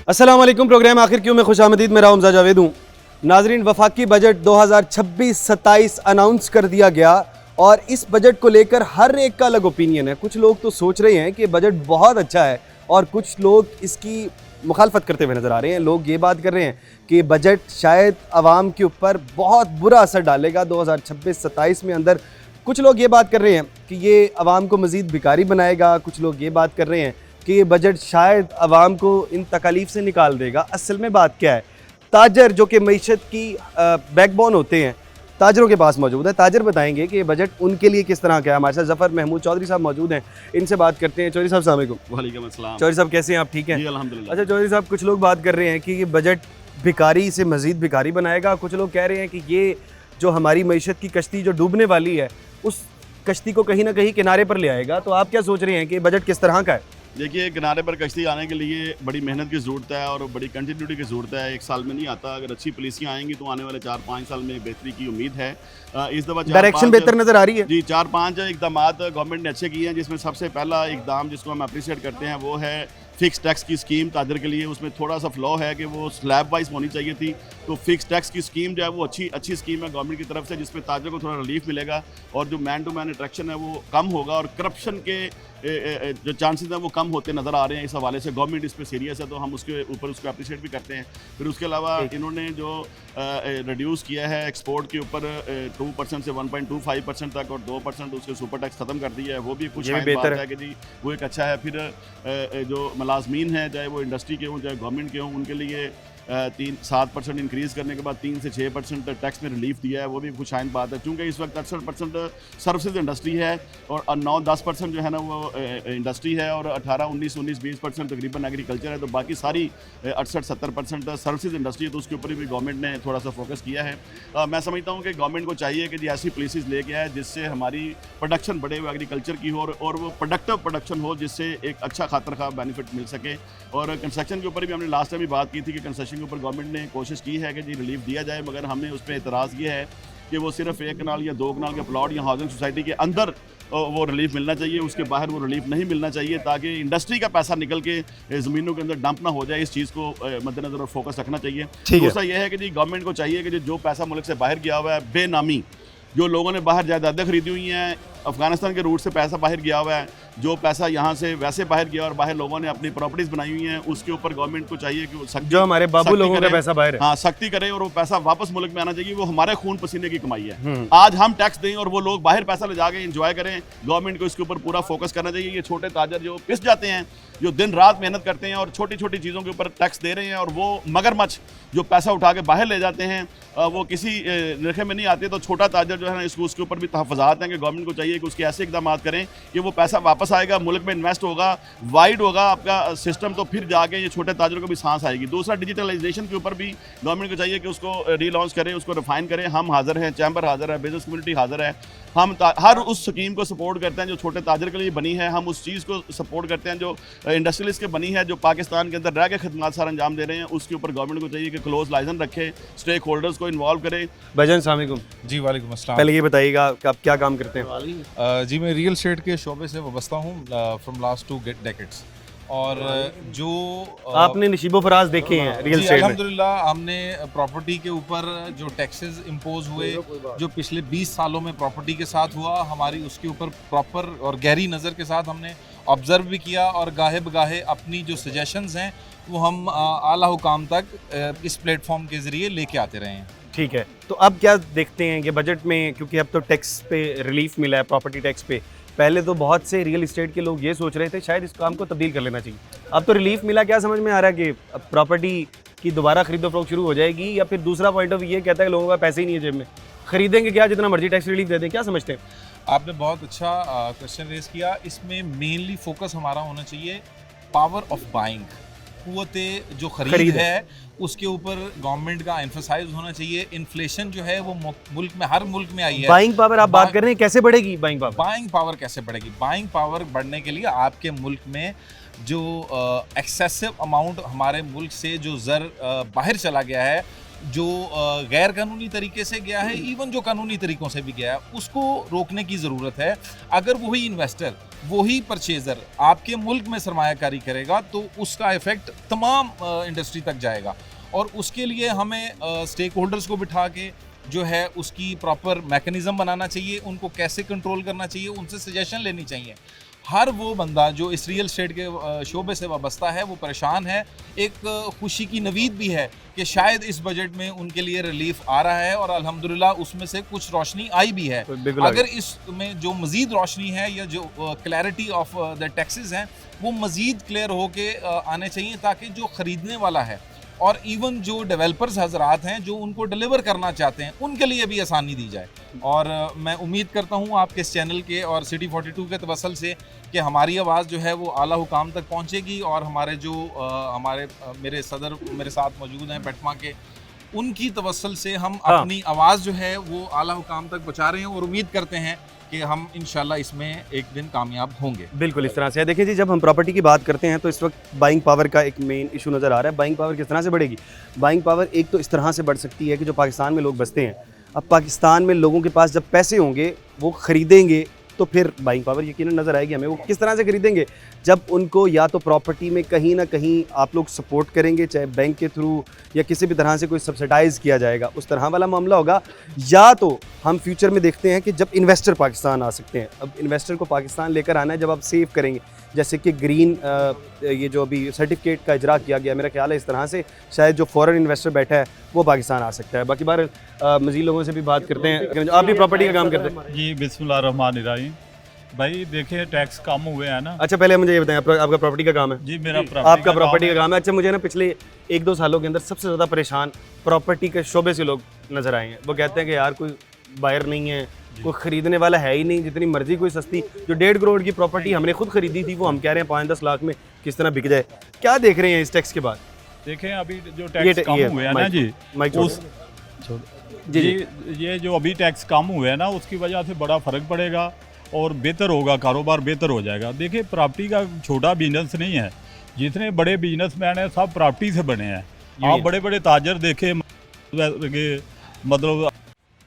अस्सलाम वालेकुम। प्रोग्राम आखिर क्यों में खुशामदीद, मेरा हमजा जावेद हूँ। नाजरीन, वफाकी बजट 2026-27 अनाउंस कर दिया गया और इस बजट को लेकर हर एक का अलग ओपिनियन है। कुछ लोग तो सोच रहे हैं कि बजट बहुत अच्छा है और कुछ लोग इसकी मुखालफत करते हुए नज़र आ रहे हैं। लोग ये बात कर रहे हैं कि बजट शायद आवाम के ऊपर बहुत बुरा असर डालेगा 2026-27 में अंदर। कुछ लोग ये बात कर रहे हैं कि ये आवाम को मज़ीद भिखारी बनाएगा। कुछ लोग ये बात कर रहे हैं कि ये बजट शायद आवाम को इन तकालीफ से निकाल देगा। असल में बात क्या है, ताजर जो कि मईशत की बैकबोन होते हैं, ताजरों के पास मौजूद है। ताजर बताएंगे कि ये बजट उनके लिए किस तरह का है। हमारे साथ ज़फ़र महमूद चौधरी साहब मौजूद हैं, इनसे बात करते हैं। चौधरी साहब अस्सलाम वालेकुम। वालेकुम अस्सलाम। चौधरी साहब कैसे हैं आप? ठीक हैं? जी अल्हम्दुलिल्लाह। अच्छा चौधरी साहब, कुछ लोग बात कर रहे हैं कि ये बजट भिखारी से मज़ीद भिखारी बनाएगा। कुछ लोग कह रहे हैं कि ये जो हमारी मईशत की कश्ती जो डूबने वाली है, उस कश्ती को कहीं ना कहीं किनारे पर ले आएगा। तो आप क्या सोच रहे हैं कि बजट किस तरह का है? देखिए, किनारे पर कश्ती आने के लिए बड़ी मेहनत की ज़रूरत है और बड़ी कंटिन्यूटी की ज़रूरत है। एक साल में नहीं आता। अगर अच्छी पॉलिसियाँ आएंगी तो आने वाले 4-5 साल में बेहतरी की उम्मीद है। इस दफ़ा डायरेक्शन बेहतर नज़र आ रही है जी। 4-5 इकदाम गवर्नमेंट ने अच्छे किए हैं, जिसमें सबसे पहला इकदाम जिसको हम अप्रिशिएट करते हैं वो है फिक्स टैक्स की स्कीम ताजर के लिए। उसमें थोड़ा सा फ्लॉ है कि वो स्लैब वाइज होनी चाहिए थी। तो फिक्स टैक्स की स्कीम जो है वो अच्छी स्कीम है गवर्नमेंट की तरफ से, जिसमें ताजर को थोड़ा रिलीफ मिलेगा और जो मैन टू मैन अट्रैक्शन है वो कम होगा और करप्शन के जो चांसेस हैं वो कम होते नज़र आ रहे हैं। इस हवाले से गवर्नमेंट इस पर सीरियस है, तो हम उसके ऊपर उसको अप्रिशिएट भी करते हैं। फिर उसके अलावा इन्होंने जो रिड्यूस किया है एक्सपोर्ट के ऊपर 2% से 1.25% तक और 2% उसके सुपर टैक्स ख़त्म कर दिया है, वो भी कुछ बात है कि जी वो एक अच्छा है। फिर जो मुलाजमीन हैं, चाहे वो इंडस्ट्री के हों चाहे गवर्नमेंट के हों, उनके लिए 7% इंक्रीज़ करने के बाद 3 से 6% टैक्स में रिलीफ दिया है, वो भी कुछ शाइन बात है। चूँकि इस वक्त 68% सर्विसेज इंडस्ट्री है और 9-10% जो है ना वो इंडस्ट्री है और 18-19-20% तकरीबन एग्रीकल्चर है। तो बाकी सारी 68-70% सर्विसेज इंडस्ट्री है, तो उसके ऊपर भी गवर्नमेंट ने थोड़ा सा फोकस किया है। मैं समझता हूँ कि गवर्नमेंट को चाहिए कि ऐसी पॉलिसीज़ लेके आए जिससे हमारी प्रोडक्शन बढ़े हुए एग्रीकल्चर की हो और वो प्रोडक्टिव प्रोडक्शन हो, जिससे एक अच्छा खातर खा बेनिफिट मिल सके। और कंस्ट्रक्शन के ऊपर भी हमने लास्ट टाइम भी बात की थी कि कंस्ट्रक्शन के ऊपर गवर्नमेंट ने कोशिश की है कि जी रिलीफ दिया जाए, मगर हमने उस पर एतराज़ ये है कि वो सिर्फ 1 कनाल या 2 कनाल के प्लॉट या हाउसिंग सोसाइटी के अंदर वो रिलीफ मिलना चाहिए, उसके बाहर वो रिलीफ नहीं मिलना चाहिए, ताकि इंडस्ट्री का पैसा निकल के ज़मीनों के अंदर डंप ना हो जाए। इस चीज़ को मद्देनज़र और फोकस रखना चाहिए। दूसरा यह है कि जी गवर्नमेंट को चाहिए कि जो पैसा मुल्क से बाहर गया हुआ है बेनामी, जो लोगों ने बाहर जायदादें खरीदी हुई हैं, अफगानिस्तान के रूट से पैसा बाहर गया हुआ है, जो पैसा यहाँ से वैसे बाहर गया और बाहर लोगों ने अपनी प्रॉपर्टीज़ बनाई हुई हैं, उसके ऊपर गवर्नमेंट को चाहिए कि जो हमारे बाबू लोगों का पैसा बाहर है, हाँ, सख्ती करे और वो पैसा वापस मुल्क में आना चाहिए। वो हमारे खून पसीने की कमाई है। आज हम टैक्स दें और वो लोग बाहर पैसा ले जाके इंजॉय करें। गवर्नमेंट को इसके ऊपर पूरा फोकस करना चाहिए। ये छोटे ताजर जो पिस जाते हैं, जो दिन रात मेहनत करते हैं और छोटी छोटी चीज़ों के ऊपर टैक्स दे रहे हैं, और वो मगरमच्छ जो पैसा उठा के बाहर ले जाते हैं, वो किसी नरखे में नहीं आते। तो छोटा ताजर जो है ना, उसके ऊपर भी तहफ़्फ़ुज़ात हैं कि गवर्नमेंट को चाहिए कि उसके ऐसे इकदाम करें कि वो पैसा वापस आएगा, मुल्क में इन्वेस्ट होगा, वाइड होगा आपका सिस्टम, तो फिर जाके ये छोटे ताजरों को भी सांस आएगी। दूसरा, डिजिटलाइजेशन के ऊपर भी गवर्नमेंट को चाहिए कि उसको रीलॉन्च करें, उसको रिफाइन करें। हम हाजिर हैं, चैम्बर हाजिर है, बिजनेस कम्युनिटी हाजिर है। हम हर उस स्कीम को सपोर्ट करते हैं जो छोटे ताजर के लिए बनी है। हम उस चीज़ को सपोर्ट करते हैं जो इंडस्ट्रियलिस्ट के बनी है, जो पाकिस्तान के अंदर रह के खदमात सारा अंजाम दे रहे हैं। उसके ऊपर गवर्नमेंट को चाहिए कि क्लोज लाइजन रखे, स्टेक होल्डर्स को इन्वॉल्व करे। भाईजान अस्सलाम वालेकुम। जी वालेकुम अस्सलाम। पहले ये बताइएगा कि आप क्या काम करते हैं? जी मैं रियल एस्टेट के शोबे से वाबस्ता हूँ फ्रॉम लास्ट 2 डेकेड्स। और जो आपने नशीबो फराज देखे हैं रियल एस्टेट में? अल्हम्दुलिल्लाह, हमने प्रॉपर्टी के ऊपर जो टैक्सेस इम्पोज हुए, जो पिछले 20 सालों में प्रॉपर्टी के साथ हुआ, हमारी उसके ऊपर प्रॉपर और गहरी नज़र के साथ हमने ऑब्ज़र्व भी किया और गाहे बगाहे अपनी जो सजेशंस हैं वो हम आला हुकाम तक इस प्लेटफॉर्म के ज़रिए लेके आते रहे हैं। ठीक है, तो अब क्या देखते हैं कि बजट में, क्योंकि अब तो टैक्स पे रिलीफ मिला है, प्रॉपर्टी टैक्स पे, पहले तो बहुत से रियल एस्टेट के लोग ये सोच रहे थे शायद इस काम को तब्दील कर लेना चाहिए। अब तो रिलीफ मिला, क्या समझ में आ रहा है कि अब प्रॉपर्टी की दोबारा खरीदो फरोख्त शुरू हो जाएगी, या फिर दूसरा पॉइंट ऑफ व्यू ये कहता है कि लोगों का पैसे ही नहीं है जेब में, खरीदेंगे क्या, जितना मर्जी टैक्स रिलीफ दे दें? क्या समझते हैं? आपने बहुत अच्छा क्वेश्चन रेज किया। इसमें मेनली फोकस हमारा होना चाहिए पावर ऑफ बाइंग, कुव्वते जो खरीद है उसके ऊपर गवर्नमेंट का एम्फसाइज होना चाहिए। इन्फ्लेशन जो है वो मुल्क में, हर मुल्क में आई है। बाइंग पावर आप बात कर रहे हैं, कैसे बढ़ेगी बाइंग पावर? बाइंग पावर कैसे बढ़ेगी? बाइंग पावर बढ़ने के लिए आपके मुल्क में जो एक्सेसिव अमाउंट हमारे मुल्क से जो ज़र बाहर चला गया है, जो गैर कानूनी तरीके से गया है, इवन जो कानूनी तरीकों से भी गया है, उसको रोकने की ज़रूरत है। अगर वही इन्वेस्टर, वही परचेज़र आपके मुल्क में सरमायाकारी करेगा तो उसका इफ़ेक्ट तमाम इंडस्ट्री तक जाएगा, और उसके लिए हमें स्टेक होल्डर्स को बिठा के जो है उसकी प्रॉपर मैकेनिज़्म बनाना चाहिए, उनको कैसे कंट्रोल करना चाहिए, उनसे सजेशन लेनी चाहिए। हर वो बंदा जो इस रियल एस्टेट के शोबे से वाबस्ता है वो परेशान है। एक खुशी की नवीद भी है कि शायद इस बजट में उनके लिए रिलीफ आ रहा है, और अल्हम्दुलिल्लाह उसमें से कुछ रोशनी आई भी है। अगर इसमें जो मज़ीद रोशनी है या जो क्लैरिटी ऑफ द टैक्सेस हैं वो मज़ीद क्लियर होके आने चाहिए, ताकि जो ख़रीदने वाला है और इवन जो डेवलपर्स हजरात हैं जो उनको डिलीवर करना चाहते हैं उनके लिए भी आसानी दी जाए। और मैं उम्मीद करता हूँ आपके इस चैनल के और सिटी 42 के तवसल से कि हमारी आवाज़ जो है वो आला हुकाम तक पहुँचेगी, और हमारे जो मेरे सदर मेरे साथ मौजूद हैं पेटमा के, उनकी तवसल से हम अपनी आवाज़ जो है वो आला हुकाम तक पहुँचा रहे हैं, और उम्मीद करते हैं कि हम इंशाल्लाह इसमें एक दिन कामयाब होंगे। बिल्कुल इस तरह से है। देखिए जी, जब हम प्रॉपर्टी की बात करते हैं तो इस वक्त बाइंग पावर का एक मेन इशू नज़र आ रहा है। बाइंग पावर किस तरह से बढ़ेगी? बाइंग पावर एक तो इस तरह से बढ़ सकती है कि जो पाकिस्तान में लोग बसते हैं, अब पाकिस्तान में लोगों के पास जब पैसे होंगे वो ख़रीदेंगे तो फिर बाइंग पावर यकीनन नज़र आएगी हमें। वो किस तरह से खरीदेंगे? जब उनको या तो प्रॉपर्टी में कहीं ना कहीं आप लोग सपोर्ट करेंगे, चाहे बैंक के थ्रू या किसी भी तरह से कोई सब्सिडाइज़ किया जाएगा, उस तरह वाला मामला होगा, या तो हम फ्यूचर में देखते हैं कि जब इन्वेस्टर पाकिस्तान आ सकते हैं। अब इन्वेस्टर को पाकिस्तान लेकर आना है जब आप सेव करेंगे, जैसे कि ग्रीन ये जो अभी सर्टिफिकेट का इजरा किया गया, मेरा ख्याल है इस तरह से शायद जो फॉरेन इन्वेस्टर बैठा है वो पाकिस्तान आ सकता है। बाकी बार मज़ीद लोगों से भी बात करते हैं। आप भी प्रॉपर्टी का काम करते हैं जी? बिस्मिल्लाहिर्रहमानिर्रहीम। भाई देखिए, टैक्स कम हुए हैं ना। अच्छा, पहले मुझे ये बताएं, आपका प्रॉपर्टी का काम है? जी, मेरा आपका प्रॉपर्टी का काम है। अच्छा, मुझे ना पिछले 1-2 सालों के अंदर सबसे ज़्यादा परेशान प्रॉपर्टी के शोबे से लोग नज़र आए हैं। वो कहते हैं कि यार कोई बायर नहीं है, कोई ख़रीदने वाला है ही नहीं, जितनी मर्जी कोई सस्ती जो 1.5 करोड़ की प्रॉपर्टी हमने खुद खरीदी थी वो हम कह रहे हैं 5-10 लाख में किस तरह बिक जाए। क्या देख रहे हैं इस टैक्स के बाद? देखें, अभी जो टैक्स कम हुए हैं ना जी, ये जो अभी टैक्स कम हुए हैं ना, उसकी वजह से बड़ा फ़र्क पड़ेगा और बेहतर होगा, कारोबार बेहतर हो जाएगा। देखिए, प्रॉपर्टी का छोटा बिजनेस नहीं है, जितने बड़े बिजनेसमैन हैं सब प्रॉपर्टी से बने हैं। आप बड़े बड़े ताजर देखें, मतलब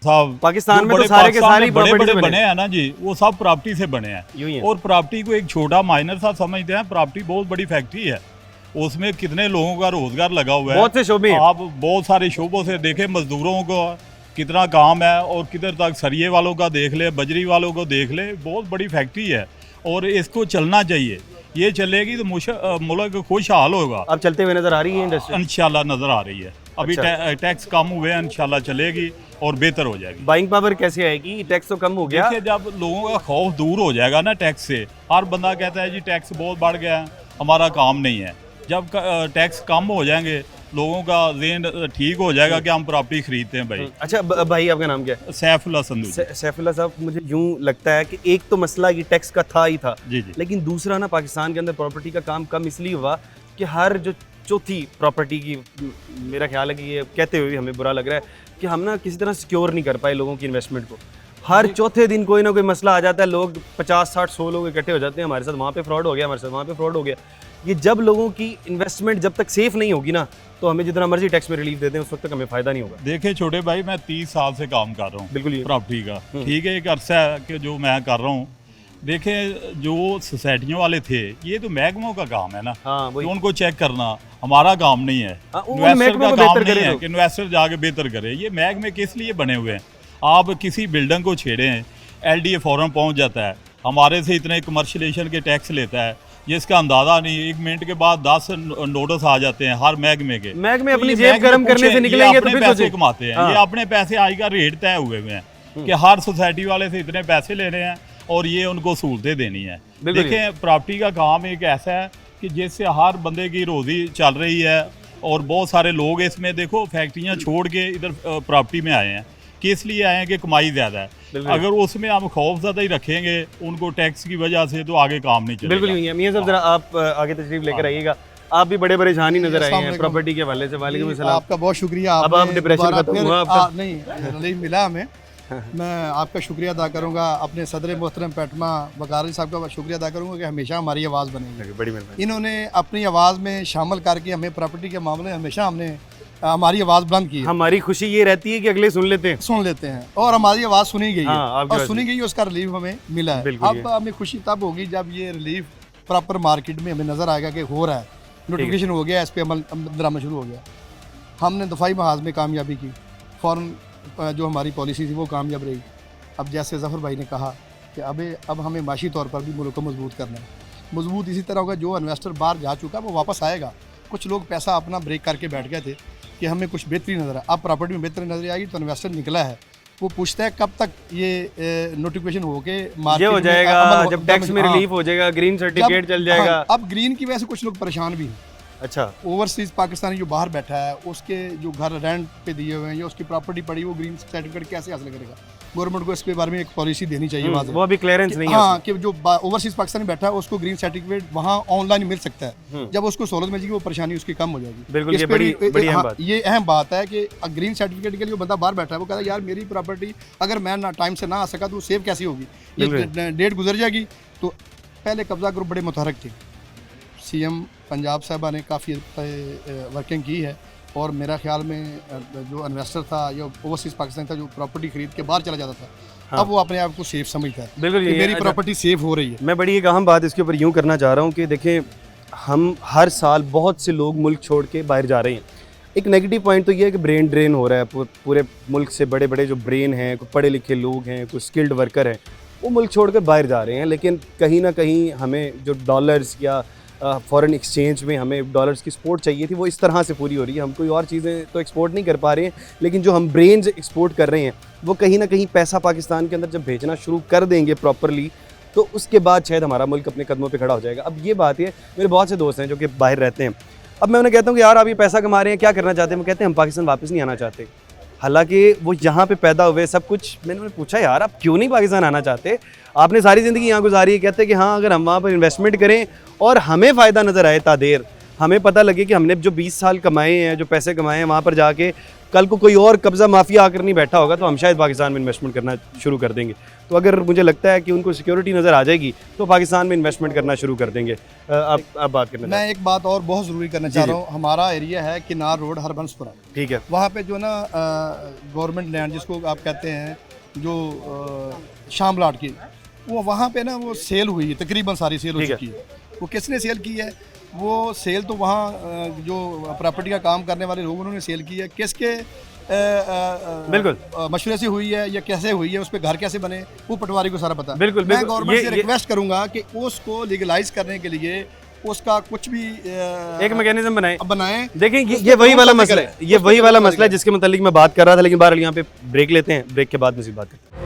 साहब पाकिस्तान में तो सारे के सारे बड़े बड़े बने हैं ना जी, वो सब प्रॉपर्टी से बने हैं। और प्रॉपर्टी को एक छोटा माइनर सा समझते हैं। प्रॉपर्टी बहुत बड़ी फैक्ट्री है, उसमें कितने लोगों का रोजगार लगा हुआ है, बहुत से शोबे। आप बहुत सारे शोबों से देखें, मजदूरों को कितना काम है, और किधर तक सरिये वालों का देख ले, बजरी वालों को देख ले, बहुत बड़ी फैक्ट्री है और इसको चलना चाहिए। ये चलेगी तो मुल्क खुशहाल होगा। अब चलते हुए नजर आ रही है इंडस्ट्री? इंशाल्लाह नजर आ रही है। अभी टैक्स कम हुए हैं, इंशाल्लाह चलेगी और बेहतर हो जाएगी। बाइंग पावर कैसे आएगी? टैक्स तो कम हो गया। देखिए, जब लोगों का खौफ दूर हो जाएगा ना टैक्स से, हर बंदा कहता है जी टैक्स बहुत बढ़ गया है, हमारा काम नहीं है। जब टैक्स कम हो जाएंगे, लोगों का ज़हन ठीक हो जाएगा कि हम प्रॉपर्टी खरीदते हैं भाई। अच्छा भाई, आपका नाम क्या है? सैफुल्लाह संधू। सैफुल्लाह साहब, मुझे यूं लगता है कि एक तो मसला ये टैक्स का था ही था जी जी, लेकिन दूसरा ना पाकिस्तान के अंदर प्रॉपर्टी का काम कम इसलिए हुआ कि हर जो चौथी प्रॉपर्टी की, मेरा ख्याल है कि ये कहते हुए हमें बुरा लग रहा है कि हम ना किसी तरह सिक्योर नहीं कर पाए लोगों की इन्वेस्टमेंट को। हर चौथे दिन कोई ना कोई मसला आ जाता है, लोग 50-60-100 लोग इकट्ठे हो जाते हैं, हमारे साथ वहाँ पे फ्रॉड हो गया, हमारे साथ वहाँ पे फ्रॉड हो गया। ये जब लोगों की इन्वेस्टमेंट जब तक सेफ नहीं होगी ना, तो हमें जितना मर्जी टैक्स में रिलीफ देते हैं उस वक्त तक हमें फ़ायदा नहीं होगा। देखिए छोटे भाई, मैं 30 साल से काम कर रहा हूँ बिल्कुल प्रॉपर्टी का, ठीक है, एक अरसा है कि जो मैं कर रहा हूँ। देखें, जो सोसाइटियों वाले थे, ये तो महकमों का काम है ना, तो उनको चेक करना हमारा काम नहीं है। इन्वेस्टर का काम नहीं है कि इन्वेस्टर जाके बेहतर करे। ये महकमे किस लिए बने हुए हैं? आप किसी बिल्डिंग को छेड़े हैं, LDA फौरन पहुंच जाता है, हमारे से इतने कमर्शियलाइजेशन के टैक्स लेता है, जिसका अंदाजा नहीं, 1 मिनट के बाद 10 नोटिस आ जाते हैं हर महकमे के। महकमे अपनी जेब गर्म करने से निकलेंगे तो फिर पैसे कमाते हैं। ये अपने पैसे आज का रेट तय हुए हुए हैं कि हर सोसाइटी वाले से इतने पैसे ले रहे हैं और ये उनको सहूलतें देनी है। देखें, प्रॉपर्टी का काम एक ऐसा है कि जिससे हर बंदे की रोजी चल रही है और बहुत सारे लोग इसमें, देखो, फैक्ट्रियाँ छोड़ के इधर प्रॉपर्टी में आए हैं। किस लिए आए हैं? कि कमाई ज़्यादा है। अगर उसमें हम खौफ ज़्यादा ही रखेंगे उनको टैक्स की वजह से, तो आगे काम नहीं चलेगा। बिल्कुल। मियां साहब, जरा आप आगे तशरीफ लेकर आइएगा। आप भी बड़े परेशान ही नजर आए हैं प्रॉपर्टी के हवाले से। वालेकुम सलाम। आपका बहुत शुक्रिया। अब आप डिप्रेशन खत्म हुआ आपका? नहीं मिला हमें। मैं आपका शुक्रिया अदा करूंगा, अपने सदर मोहतरम पेटमा वकारी साहब का शुक्रिया अदा करूंगा कि हमेशा हमारी आवाज़ बनेगी। बड़ी मेहरबानी। इन्होंने अपनी आवाज़ में शामिल करके हमें प्रॉपर्टी के मामले में हमेशा हमने हमारी आवाज़ बुलंद की है। हमारी खुशी ये रहती है कि अगले सुन लेते हैं, सुन लेते हैं और हमारी आवाज़ सुनी गई है। हाँ, आपकी और आवाज़ सुनी गई है, उसका रिलीफ हमें मिला है। बिल्कुल अब हमें खुशी तब होगी जब ये रिलीफ प्रॉपर मार्केट में हमें नज़र आएगा कि हो रहा है, नोटिफिकेशन हो गया, इस पर अमल दरामद शुरू हो गया। हमने दफाई महाज में कामयाबी की, फ़ौरन जो हमारी पॉलिसी थी वो कामयाब रही। अब जैसे ज़फ़र भाई ने कहा कि अब हमें माशी तौर पर भी मुल्क को मजबूत करना है। मजबूत इसी तरह होगा, जो इन्वेस्टर बाहर जा चुका वो वापस आएगा। कुछ लोग पैसा अपना ब्रेक करके बैठ गए थे कि हमें कुछ बेहतरी नज़र है, अब प्रॉपर्टी में बेहतरी नज़र आएगी तो इन्वेस्टर निकला है, वो पूछता है कब तक ये नोटिफिकेशन हो के ये हो जाएगा, जब टैक्स में रिलीफ हो जाएगा, ग्रीन सर्टिफिकेट चल जाएगा। अब ग्रीन की वजह से कुछ लोग परेशान भी हैं। अच्छा, ओवरसीज पाकिस्तानी जो बाहर बैठा है, उसके जो घर रेंट पे दिए हुए हैं या उसकी प्रॉपर्टी पड़ी, वो ग्रीन सर्टिफिकेट कैसे हासिल करेगा? गवर्नमेंट को इसके बारे में एक पॉलिसी देनी चाहिए। वो अभी क्लियरेंस नहीं है। हाँ, कि जो ओवरसीज पाकिस्तानी बैठा है उसको ग्रीन सर्टिफिकेट वहाँ ऑनलाइन मिल सकता है। जब उसको सहूलत मिल जाएगी वो परेशानी उसकी कम हो जाएगी। बिल्कुल, ये बड़ी अहम बात। ये अहम बात है कि ग्रीन सर्टिफिकेट के लिए बंदा बाहर बैठा है, वो कहता है यार मेरी प्रॉपर्टी अगर मैं टाइम से ना आ सका तो सेव कैसी होगी, ये डेट गुजर जाएगी। तो पहले कब्जा ग्रुप बड़े मुतहरक थे, सीएम पंजाब साहबा ने काफ़ी वर्किंग की है और मेरा ख्याल में जो इन्वेस्टर था या ओवरसीज पाकिस्तान था जो प्रॉपर्टी खरीद के बाहर चला जाता था, हाँ। अब वो अपने आप को सेफ समझता है। बिल्कुल, मेरी प्रॉपर्टी सेफ हो रही है। मैं बड़ी एक अहम बात इसके ऊपर यूँ करना चाह रहा हूँ कि देखें, हम हर साल बहुत से लोग मुल्क छोड़ के बाहर जा रहे हैं। एक नेगेटिव पॉइंट तो ये है कि ब्रेन ड्रेन हो रहा है पूरे मुल्क से। बड़े बड़े जो ब्रेन हैं, कुछ पढ़े लिखे लोग हैं, कुछ स्किल्ड वर्कर हैं, वो मुल्क छोड़ कर बाहर जा रहे हैं। लेकिन कहीं ना कहीं हमें जो डॉलर्स या फॉरेन एक्सचेंज में हमें डॉलर्स की सपोर्ट चाहिए थी, वो इस तरह से पूरी हो रही है। हम कोई और चीज़ें तो एक्सपोर्ट नहीं कर पा रहे हैं, लेकिन जो हम ब्रेन्स एक्सपोर्ट कर रहे हैं वो कहीं ना कहीं पैसा पाकिस्तान के अंदर जब भेजना शुरू कर देंगे प्रॉपरली, तो उसके बाद शायद हमारा मुल्क अपने कदमों पे खड़ा हो जाएगा। अब ये बात है, मेरे बहुत से दोस्त हैं जो कि बाहर रहते हैं। अब मैं उन्हें कहता हूँ कि यार आप ये पैसा कमा रहे हैं, क्या करना चाहते हैं? वो कहते हैं हम पाकिस्तान वापस नहीं आना चाहते। हालांकि वो यहाँ पे पैदा हुए, सब कुछ। मैंने उन्हें पूछा यार आप क्यों नहीं पाकिस्तान आना चाहते? आपने सारी ज़िंदगी यहाँ गुजारी है। कहते हैं कि हाँ, अगर हम वहाँ पर इन्वेस्टमेंट करें और हमें फ़ायदा नज़र आए तादेर, हमें पता लगे कि हमने जो 20 साल कमाए हैं, जो पैसे कमाए हैं, वहाँ पर जाके कल को कोई और कब्ज़ा माफिया आकर नहीं बैठा होगा, तो हम शायद पाकिस्तान में इन्वेस्टमेंट करना शुरू कर देंगे। तो अगर मुझे लगता है कि उनको सिक्योरिटी नज़र आ जाएगी तो पाकिस्तान में इन्वेस्टमेंट करना शुरू कर देंगे। अब बात करना, मैं एक बात और बहुत ज़रूरी करना चाह रहा हूँ। हमारा एरिया है किनार रोड, हरबंसपुरा, ठीक है। वहाँ पे जो ना गवर्नमेंट लैंड जिसको आप कहते हैं, जो शामलाट की, वो वहाँ पे ना वो सेल हुई है, तकरीबन सारी सेल हो चुकी है। वो किसने सेल की है? वो सेल तो वहाँ जो प्रॉपर्टी का काम करने वाले लोग उन्होंने सेल की है। किसके बिल्कुल मशवरे से हुई है या कैसे हुई है, उस पर घर कैसे बने, वो पटवारी को सारा पता है। बिल्कुल, मैं गवर्नमेंट से रिक्वेस्ट करूंगा कि उसको लीगलाइज करने के लिए उसका कुछ भी एक मैकेनिज्म बनाएं। देखें, ये वही वाला मसला है, ये वही वाला मसला है जिसके मुतालिक मैं बात कर रहा था। लेकिन बहरहाल यहाँ पे ब्रेक लेते हैं, ब्रेक के बाद मज़ीद बात करते हैं।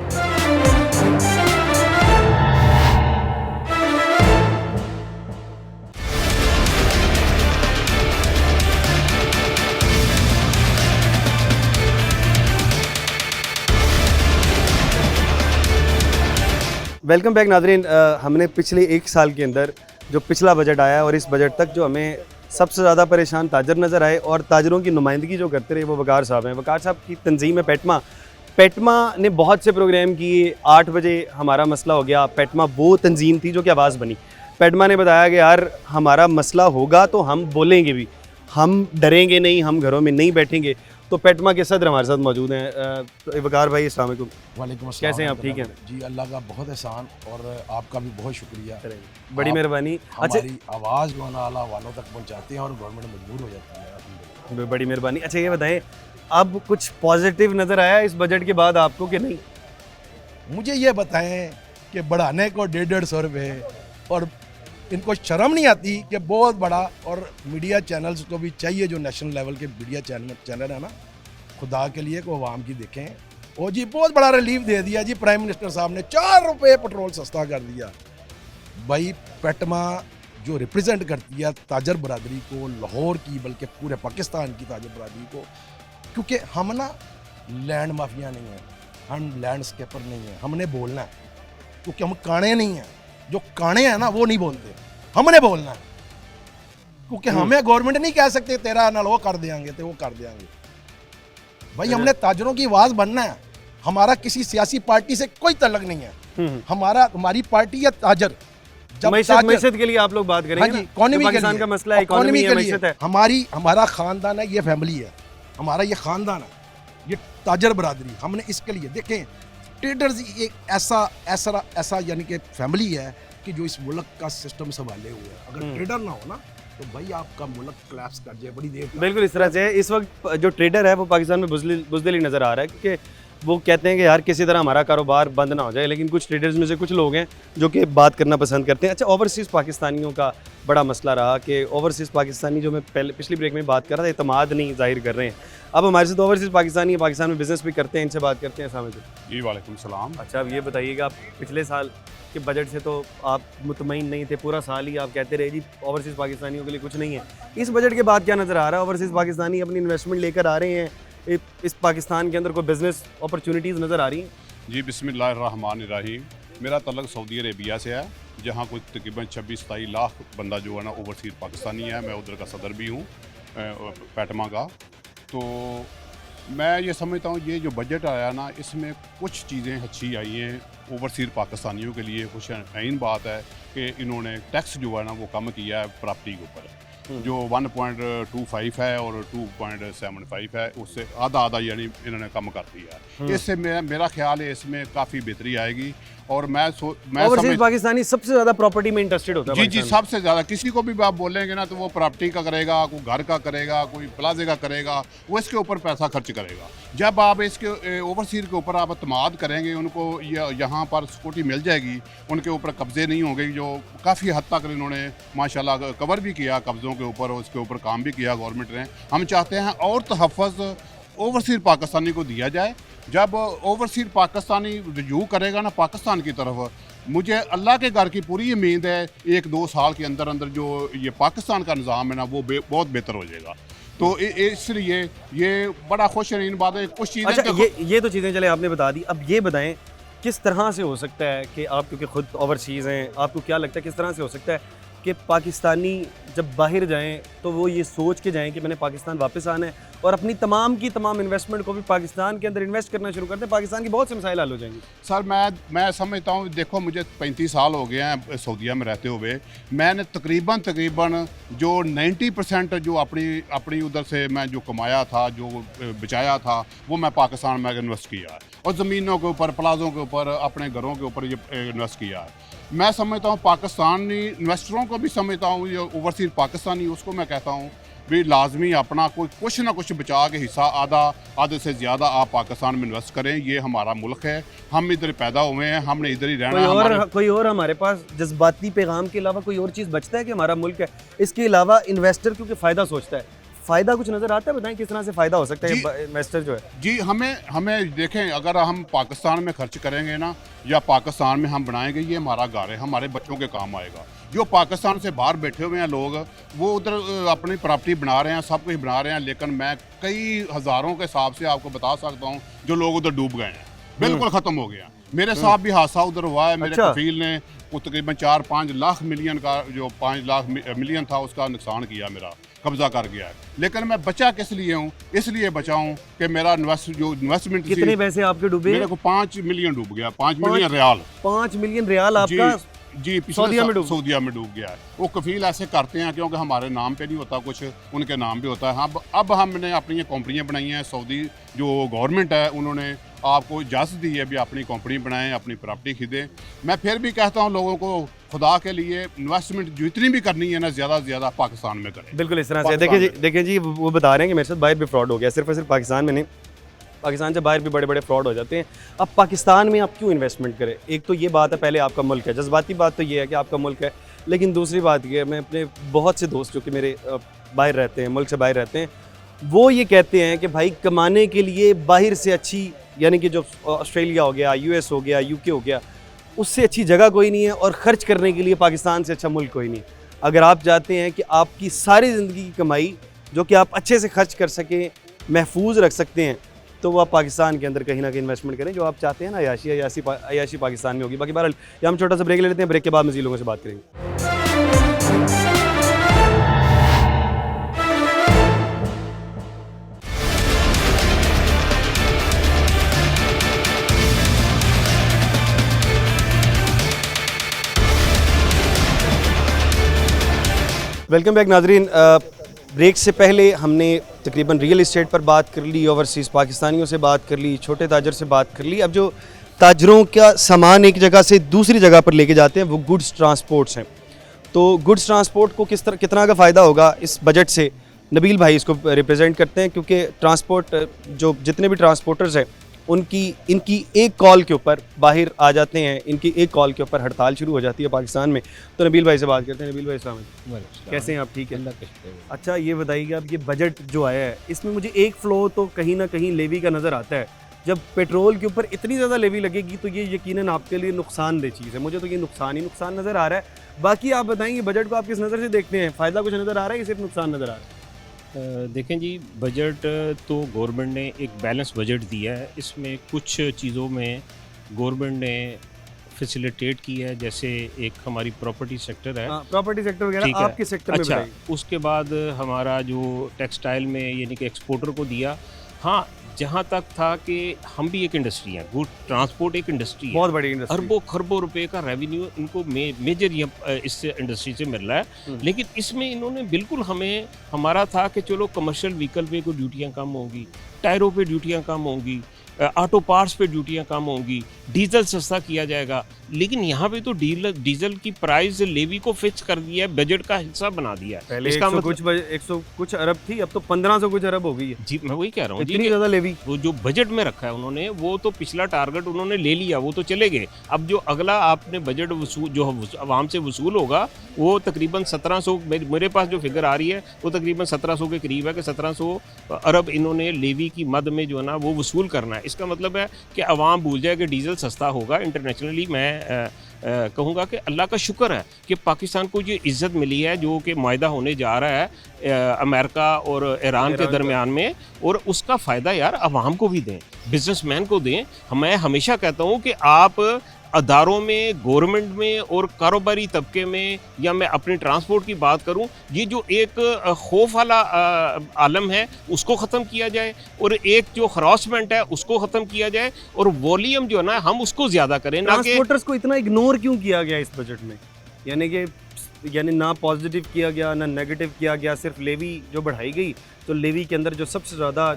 वेलकम बैक नाज़रीन। हमने पिछले एक साल के अंदर जो पिछला बजट आया और इस बजट तक जो हमें सबसे ज़्यादा परेशान ताजर नज़र आए और ताजरों की नुमाइंदगी जो करते रहे वो वकार साहब हैं। वकार साहब की तंजीम है पेटमा ने बहुत से प्रोग्राम किए। 8 बजे हमारा मसला हो गया। पेटमा वो तंजीम थी जो कि आवाज़ बनी। पेटमा ने बताया कि यार हमारा मसला होगा तो हम बोलेंगे भी, हम डरेंगे नहीं, हम घरों में नहीं बैठेंगे। तो पेटमा के सदर हमारे साथ मौजूद हैं। वकार भाई, अस्सलाम वालेकुम। वालेकुम अस्सलाम। कैसे हैं आप? ठीक हैं जी, अल्लाह का बहुत एहसान और आपका भी बहुत शुक्रिया, बड़ी मेहरबानी। अच्छा, हमारी आवाज़ जो आला वालों तक पहुंचाते हैं और गवर्नमेंट मजबूर हो जाती है, अल्हम्दुलिल्लाह। बड़ी मेहरबानी। अच्छा, ये बताएं, अब कुछ पॉजिटिव नज़र आया इस बजट के बाद आपको कि नहीं? मुझे ये बताएं कि बढ़ाने को 150 रुपये, और इनको शर्म नहीं आती कि बहुत बड़ा, और मीडिया चैनल्स को भी चाहिए, जो नेशनल लेवल के मीडिया चैनल है ना, खुदा के लिए को आवाम की देखें। ओ जी, बहुत बड़ा रिलीफ दे दिया जी प्राइम मिनिस्टर साहब ने, 4 रुपये पेट्रोल सस्ता कर दिया। भाई पेटमा जो रिप्रेजेंट करती है ताजर बरादरी को, लाहौर की बल्कि पूरे पाकिस्तान की ताजर बरादरी को, क्योंकि हम ना लैंड माफिया नहीं है, हम लैंडस्केपर नहीं है, हमने बोलना है, क्योंकि हम काणे नहीं हैं। जो काणे हैं ना वो नहीं बोलते, हमने बोलना है, क्योंकि हमें गवर्नमेंट नहीं कह सकते तेरा नाल वो कर देंगे तो वो कर देंगे। भाई हमने ताजरों की आवाज़ बनना है। हमारा किसी सियासी पार्टी से कोई तल्लक नहीं है। हमारी पार्टी है ताजर। जब मैशत के लिए आप लोग बात करेंगे, हाँ जी, इकोनॉमी का मसला है, इकोनॉमी के लिए हमारा खानदान है, ये फैमिली है, हमारा ये ख़ानदान है, ये ताजर बरादरी, हमने इसके लिए देखें ट्रेडर्स एक ऐसा यानी कि फैमिली है कि जो इस मुल्क का सिस्टम संभाले हुए है। अगर ट्रेडर ना हो ना तो भाई आपका मुल्क कोलैप्स कर जाए बड़ी देर। बिल्कुल इस तरह से इस वक्त जो ट्रेडर है वो पाकिस्तान में बुज़दिल ही नज़र आ रहा है, क्योंकि वो कहते हैं कि यार किसी तरह हमारा कारोबार बंद ना हो जाए, लेकिन कुछ ट्रेडर्स में से कुछ लोग हैं जो कि बात करना पसंद करते हैं। अच्छा, ओवरसीज़ पाकिस्तानियों का बड़ा मसला रहा कि ओवरसीज़ पाकिस्तानी, जो मैं पिछली ब्रेक में बात कर रहा था, एतमाद नहीं जाहिर कर रहे हैं। अब हमारे साथ ओवरसीज़ पाकिस्तानी पाकिस्तान में बिज़नेस भी करते हैं, इनसे बात करते हैं। अस्सलाम वालेकुम। जी वालेकुम सलाम। अच्छा, अब ये बताइएगा, आप पिछले साल के बजट से तो आप मुतमईन नहीं थे, पूरा साल ही आप कहते रहे जी ओवरसीज़ पाकिस्तानियों के लिए कुछ नहीं है। इस बजट के बाद क्या नज़र आ रहा है? ओवरसीज़ पाकिस्तानी अपनी इन्वेस्टमेंट लेकर आ रहे हैं, इस पाकिस्तान के अंदर कोई बिज़नेस अपॉर्चुनिटीज़ नज़र आ रही हैं? जी बिस्मिल्लाहिर्रहमानिर्रहीम। मेरा तल्लुक़ सऊदी अरेबिया से है, जहाँ कोई तकरीबन 26-27 लाख बंदा जो है ना ओवरसीज़ पाकिस्तानी है। मैं उधर का सदर भी हूँ पैटमा का। तो मैं ये समझता हूँ ये जो बजट आया ना, इसमें कुछ चीज़ें अच्छी आई हैं ओवरसीज़ पाकिस्तानियों के लिए। कुछ अहम बात है कि इन्होंने टैक्स जो है ना वो कम किया है प्रॉपर्टी के ऊपर, जो 1.25 है और 2.75 है, उससे आधा यानी इन्होंने कम कर दिया है। इससे मेरा ख्याल है इसमें काफ़ी बेहतरी आएगी। और मैं ओवरसीज़ पाकिस्तानी सबसे ज़्यादा प्रॉपर्टी में इंटरेस्टेड होता है। जी सबसे ज़्यादा। किसी को भी आप बोलेंगे ना तो वो प्रॉपर्टी का करेगा, कोई घर का करेगा, कोई प्लाजे का करेगा, वो इसके ऊपर पैसा खर्च करेगा। जब आप इसके ओवरसीज़ के ऊपर आप अतमाद करेंगे, उनको यहाँ पर सिक्योरिटी मिल जाएगी, उनके ऊपर कब्जे नहीं होंगे, जो काफ़ी हद तक इन्होंने माशाल्लाह कवर भी किया कब्ज़ों के ऊपर, और उसके ऊपर काम भी किया गवर्नमेंट ने। हम चाहते हैं और तहफ़्फ़ुज़ ओवरसीज़ पाकिस्तानी को दिया जाए। जब ओवरसीज़ पाकिस्तानी रुजू करेगा ना पाकिस्तान की तरफ, मुझे अल्लाह के घर की पूरी उम्मीद है 1-2 साल के अंदर अंदर जो ये पाकिस्तान का निज़ाम है ना वो बहुत बेहतर हो जाएगा। तो इसलिए ये बड़ा खुशनसीब बात है। कुछ चीज़ें अच्छा, ये तो चीज़ें चले आपने बता दी। अब ये बताएं किस तरह से हो सकता है कि आप, क्योंकि खुद ओवरसीज़ हैं, आपको क्या लगता है किस तरह से हो सकता है कि पाकिस्तानी जब बाहर जाएं तो वो ये सोच के जाएं कि मैंने पाकिस्तान वापस आना है, और अपनी तमाम की तमाम इन्वेस्टमेंट को भी पाकिस्तान के अंदर इन्वेस्ट करना शुरू करते हैं, पाकिस्तान की बहुत से मसाइल हल हो जाएंगे। सर मैं समझता हूँ, देखो मुझे 35 साल हो गए हैं सऊदीया में रहते हुए। मैंने तकरीबन जो 90% जो अपनी उधर से मैं जो कमाया था, जो बचाया था, वो मैं पाकिस्तान में इन्वेस्ट किया है, और ज़मीनों के ऊपर, प्लाजों के ऊपर, अपने घरों के ऊपर ये इन्वेस्ट किया है। मैं समझता हूँ पाकिस्तानी इन्वेस्टरों को भी समझता हूँ, ये ओवरसीज़ पाकिस्तानी, उसको मैं कहता हूँ भी लाजमी अपना कुछ ना कुछ बचा के हिस्सा आधे से ज़्यादा आप पाकिस्तान में इन्वेस्ट करें। ये हमारा मुल्क है, हम इधर पैदा हुए हैं, हमने इधर ही रहना। कोई और हमारे पास जज्बाती पैगाम के अलावा कोई और चीज़ बचता है कि हमारा मुल्क है? इसके अलावा इन्वेस्टर क्योंकि फ़ायदा सोचता है, फ़ायदा कुछ नज़र आता है? बताएं किस तरह से फ़ायदा हो सकता है इन्वेस्टर जो है। जी हमें देखें, अगर हम पाकिस्तान में खर्च करेंगे ना, या पाकिस्तान में हम बनाएंगे, ये हमारा घर है, हमारे बच्चों के काम आएगा। जो पाकिस्तान से बाहर बैठे हुए हैं लोग, वो उधर अपनी प्रॉपर्टी बना रहे हैं, सब कुछ बना रहे हैं, लेकिन मैं कई हज़ारों के हिसाब से आपको बता सकता हूँ जो लोग उधर डूब गए हैं, बिल्कुल ख़त्म हो गया। मेरे साथ भी हादसा उधर हुआ है। मेरे कफील ने तकरीबन 4-5 लाख मिलियन का, जो 5 लाख मिलियन था, उसका नुकसान किया, मेरा कब्जा कर गया है। लेकिन मैं बचा किस लिए हूँ? इसलिए बचा हूँ कि मेरा इन्वेस्टमेंट। कितने पैसे आपके डूबे? मेरे को 5 मिलियन डूब गया, 5 मिलियन रियाल। 5 मिलियन रियाल आपका जी सऊदीया में डूब गया है। वो कफील ऐसे करते हैं क्योंकि हमारे नाम पे नहीं होता कुछ, उनके नाम पे होता है। अब हमने अपनी कंपनियां बनाई हैं, सऊदी जो गवर्नमेंट है उन्होंने आपको इजाज़त दी है भी अपनी कंपनी बनाएं, अपनी प्रॉपर्टी खरीदें। मैं फिर भी कहता हूं लोगों को, खुदा के लिए इन्वेस्टमेंट जितनी भी करनी है ना, ज़्यादा से ज़्यादा पाकिस्तान में करें। बिल्कुल इस तरह से। देखिए जी, वो बता रहे हैं कि मेरे साथ बाहर भी फ्रॉड हो गया, सिर्फ और सिर्फ पाकिस्तान में नहीं, पाकिस्तान से बाहर भी बड़े बड़े फ्रॉड हो जाते हैं। अब पाकिस्तान में आप क्यों इन्वेस्टमेंट करें? एक तो ये बात है, पहले आपका मुल्क है, जज्बाती बात तो ये है कि आपका मुल्क है, लेकिन दूसरी बात ये है, मैं अपने बहुत से दोस्त जो कि मेरे बाहर रहते हैं, मुल्क से बाहर रहते हैं, वो ये कहते हैं कि भाई कमाने के लिए बाहर से अच्छी, यानी कि जो ऑस्ट्रेलिया हो गया, US हो गया, UK हो गया, उससे अच्छी जगह कोई नहीं है, और ख़र्च करने के लिए पाकिस्तान से अच्छा मुल्क कोई नहीं। अगर आप चाहते हैं कि आपकी सारी ज़िंदगी की कमाई जो कि आप अच्छे से खर्च कर सकें, महफूज रख सकते हैं, तो वो आप पाकिस्तान के अंदर कहीं ना कहीं इन्वेस्टमेंट करें। जो आप चाहते हैं ना, अयाशी पाकिस्तान में होगी। बाकी बहरहाल यहाँ हम छोटा सा ब्रेक ले लेते हैं, ब्रेक के बाद मज़ीद लोगों से बात करेंगे। वेलकम बैक नाजरीन। ब्रेक से पहले हमने तकरीबन रियल इस्टेट पर बात कर ली, ओवरसीज़ पाकिस्तानियों से बात कर ली, छोटे ताजर से बात कर ली। अब जो ताजरों का सामान एक जगह से दूसरी जगह पर लेके जाते हैं वो गुड्स ट्रांसपोर्ट्स हैं। तो गुड्स ट्रांसपोर्ट को कितना का फ़ायदा होगा इस बजट से, नबील भाई इसको रिप्रेजेंट करते हैं, क्योंकि ट्रांसपोर्ट जो जितने भी ट्रांसपोर्टर्स हैं इनकी एक कॉल के ऊपर बाहर आ जाते हैं, इनकी एक कॉल के ऊपर हड़ताल शुरू हो जाती है पाकिस्तान में। तो नबील भाई से बात करते हैं। नबील भाई अस्सलाम वालेकुम, कैसे हैं आप? ठीक है। अच्छा ये बताइएगा, अब ये बजट जो आया है इसमें मुझे एक फ़्लो तो कहीं ना कहीं लेवी का नज़र आता है। जब पेट्रोल के ऊपर इतनी ज़्यादा लेवी लगेगी तो ये यकीनन आपके लिए नुकसानदेह चीज़ है। मुझे तो ये नुकसान ही नुकसान नज़र आ रहा है। बाकी आप बताएंगे बजट को आप किस नज़र से देखते हैं? फ़ायदा कुछ नज़र आ रहा है या सिर्फ नुकसान नज़र आ रहा है? देखें जी, बजट तो गवर्नमेंट ने एक बैलेंस बजट दिया है। इसमें कुछ चीज़ों में गवर्नमेंट ने फैसिलिटेट की है, जैसे एक हमारी प्रॉपर्टी सेक्टर है, प्रॉपर्टी सेक्टर वगैरह आपके सेक्टर में अच्छा, बताइए। उसके बाद हमारा जो टेक्सटाइल में यानी कि एक्सपोर्टर को दिया। हाँ, जहाँ तक था कि हम भी एक इंडस्ट्री है, गुड ट्रांसपोर्ट एक इंडस्ट्री है, बहुत बड़ी इंडस्ट्री, अरबों खरबों रुपए का रेवेन्यू इनको मेजर ये इससे इंडस्ट्री से मिल रहा है। लेकिन इसमें इन्होंने बिल्कुल हमारा था कि चलो कमर्शियल व्हीकल पे कोई ड्यूटियाँ कम होंगी, टायरों पे ड्यूटियाँ कम होंगी, ऑटो पार्ट्स पे ड्यूटियाँ कम होंगी, डीजल सस्ता किया जाएगा। लेकिन यहाँ पे तो डीजल की प्राइस लेवी को फिक्स कर दिया है, बजट का हिस्सा बना दिया है। पहले इसका 100 कुछ अरब थी, अब तो 1500 कुछ अरब हो गई है। जी मैं वही कह रहा हूँ, इतनी ज़्यादा लेवी वो जो बजट में रखा है उन्होंने, वो तो पिछला टारगेट उन्होंने ले लिया, वो तो चले गए। अब जो अगला आपने बजट वसूल जो आवाम से वसूल होगा वो तकरीबन 1700, मेरे पास जो फिगर आ रही है वो तकरीबन 1700 के करीब है कि 1700 अरब इन्होंने लेवी की मद में जो है ना वो वसूल करना है। इसका मतलब है कि आवाम भूल जाए कि डीजल सस्ता होगा। इंटरनेशनली मैं कहूँगा कि अल्लाह का शुक्र है कि पाकिस्तान को ये इज़्ज़त मिली है जो कि मायदा होने जा रहा है अमेरिका और ईरान के दरमियान में, और उसका फ़ायदा यार आवाम को भी दें, बिजनेसमैन को दें। मैं हमेशा कहता हूँ कि आप अदारों में, गवर्नमेंट में और कारोबारी तबके में, या मैं अपनी ट्रांसपोर्ट की बात करूं, ये जो एक खौफ वाला आलम है उसको ख़त्म किया जाए, और एक जो हरासमेंट है उसको ख़त्म किया जाए, और वॉल्यूम जो है ना हम उसको ज़्यादा करें। ना कि ट्रांसपोर्टर्स को इतना इग्नोर क्यों किया गया इस बजट में? यानी ना पॉजिटिव किया गया ना नेगेटिव किया गया, सिर्फ लेवी जो बढ़ाई गई। तो लेवी के अंदर जो सबसे ज़्यादा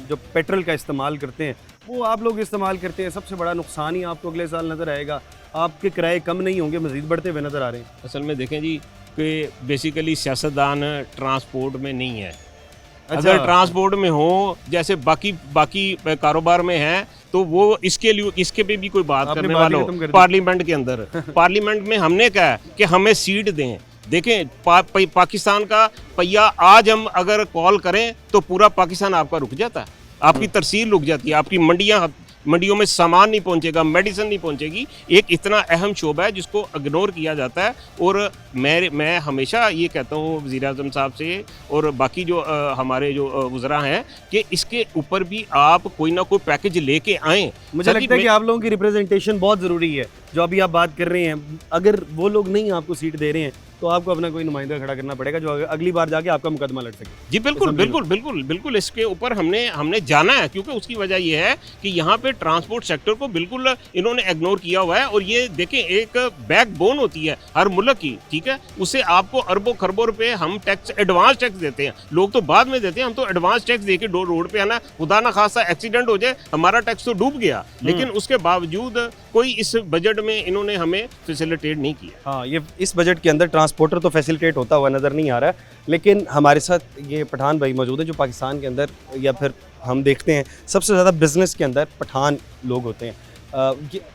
जो पेट्रोल का इस्तेमाल करते हैं वो आप लोग इस्तेमाल करते हैं, सबसे बड़ा नुकसान ही आपको अगले साल नज़र आएगा। आपके किराए कम नहीं होंगे, मज़ीद बढ़ते हुए नज़र आ रहे हैं। असल में देखें जी कि बेसिकली सियासतदान ट्रांसपोर्ट में नहीं है। अगर ट्रांसपोर्ट में हो जैसे बाकी कारोबार में है तो वो इसके पे भी कोई बात करने वाला हो। पार्लियामेंट के अंदर पार्लियामेंट में हमने कहा कि हमें सीट दें। देखें पाकिस्तान का पहिया आज हम अगर कॉल करें तो पूरा पाकिस्तान आपका रुक जाता है, आपकी तरसील रुक जाती है, आपकी मंडियों में सामान नहीं पहुंचेगा, मेडिसिन नहीं पहुंचेगी। एक इतना अहम शोबा है जिसको इग्नोर किया जाता है। और मैं हमेशा ये कहता हूँ वज़ीर आज़म साहब से और बाकी जो हमारे जो वज़रा हैं कि इसके ऊपर भी आप कोई ना कोई पैकेज लेके आएँ। मुझे लगता है कि आप लोगों की रिप्रेजेंटेशन बहुत ज़रूरी है। जो अभी आप बात कर रहे हैं, अगर वो लोग नहीं आपको सीट दे रहे हैं तो आपको अपना कोई नुमाइंदा खड़ा करना पड़ेगा जो अगली बार जाके आपका मुकदमा लड़ सके। जी बिल्कुल इसके ऊपर हमने जाना है, क्योंकि उसकी वजह यह है कि यहाँ पे ट्रांसपोर्ट सेक्टर को बिल्कुल इन्होंने इग्नोर किया हुआ है। और ये देखें एक बैकबोन होती है हर मुल्क की, ठीक है, उससे आपको अरबों खरबों रुपए हम टैक्स, एडवांस टैक्स देते हैं। लोग तो बाद में देते हैं, हम तो एडवांस टैक्स दे के रोड पे आना, खुदा ना खासा एक्सीडेंट हो जाए हमारा टैक्स तो डूब गया। लेकिन उसके बावजूद कोई इस बजट में इन्होंने हमें फैसिलिटेट नहीं किया। हाँ, ये इस बजट के अंदर ट्रांसपोर्टर तो फैसिलिटेट होता हुआ नज़र नहीं आ रहा है। लेकिन हमारे साथ ये पठान भाई मौजूद है जो पाकिस्तान के अंदर, या फिर हम देखते हैं सबसे ज़्यादा बिज़नेस के अंदर पठान लोग होते हैं।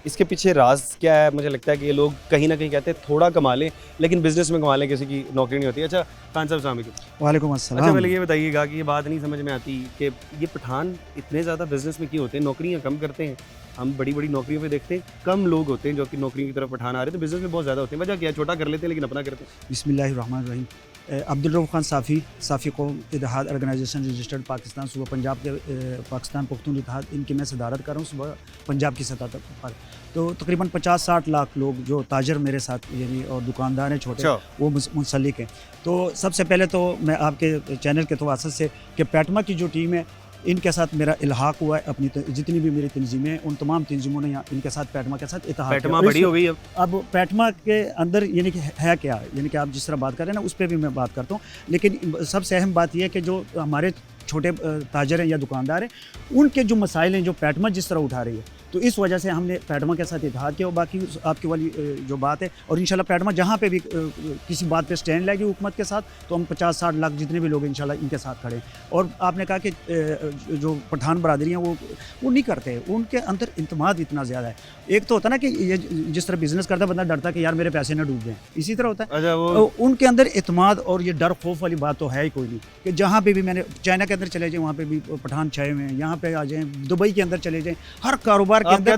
इसके पीछे राज क्या है? मुझे लगता है कि ये लोग कहीं ना कहीं कहते हैं थोड़ा कमा लें लेकिन बिज़नेस में कमा लें, किसी की नौकरी नहीं होती। अच्छा खान साहब अस्सलाम वालेकुम। वालेकुम अस्सलाम। अच्छा पहले ये बताइएगा कि ये बात नहीं समझ में आती कि ये पठान इतने ज़्यादा बिज़नेस में क्यों होते हैं? नौकरियाँ कम करते हैं, हम बड़ी बड़ी नौकरियों पे देखते हैं कम लोग होते हैं जो कि नौकरी की तरफ पठान आ रहे हैं, तो बिज़नेस में बहुत ज़्यादा होते हैं। वजह क्या है? छोटा कर लेते हैं लेकिन अपना करते हैं। बिस्मिल्लाहिर्रहमानिर्रहीम। अब्दुल रऊफ़ खान साफ़ी कौम इत्तेहाद ऑर्गेनाइजेशन रजिस्टर्ड पाकिस्तान सूबा पंजाब के पाकिस्तान पुख्तून इत्तेहाद, इनकी मैं सदारत कर रहा हूँ सूबा पंजाब की सतह पर। तो तकरीबन 50-60 लाख लोग जो ताजर मेरे साथ यानी और दुकानदार हैं छोटे, वो मुंसलिक हैं। तो सबसे पहले तो मैं आपके चैनल के तवासत से कि पैटमा की जो टीम है इनके साथ मेरा इल्हाक हुआ है, अपनी जितनी भी मेरी तंजीमें हैं उन तमाम तंजीमों ने यहाँ इनके साथ पैटमा के साथ इत्तेहाद पैटमा बड़ी हो गई अब पैटमा के अंदर यानी कि है क्या, यानी कि आप जिस तरह बात कर रहे हैं ना उस पर भी मैं बात करता हूँ, लेकिन सबसे अहम बात यह है कि जो हमारे छोटे ताजर हैं या दुकानदार हैं उनके जो मसाइल हैं जो पैटमा जिस तरह उठा रही है, तो इस वजह से हमने पैटमा के साथ इत्तेहाद किया। और बाकी आपकी वाली जो बात है, और इंशाल्लाह पैटमा जहाँ पे भी किसी बात पे स्टैंड लेगी हुकूमत के साथ, तो हम 50-60 लाख जितने भी लोग हैं इंशाल्लाह इनके साथ खड़े हैं। और आपने कहा कि जो पठान बरादरी हैं वो नहीं करते, उनके अंदर इंतमाद इतना ज़्यादा है। एक तो होता है ना कि ये जिस तरह बिजनेस करता है बंदा डरता है कि यार मेरे पैसे ना डूब जाएं, इसी तरह होता है। अच्छा, उनके अंदर इतमाद और ये डर खौफ वाली बात तो है ही कोई नहीं, कि जहाँ पे भी मैंने चाइना के अंदर चले जाएँ वहाँ पे भी पठान छाए हुए हैं, यहाँ पे आ जाएँ दुबई के अंदर चले जाएँ, हर कारोबार के अंदर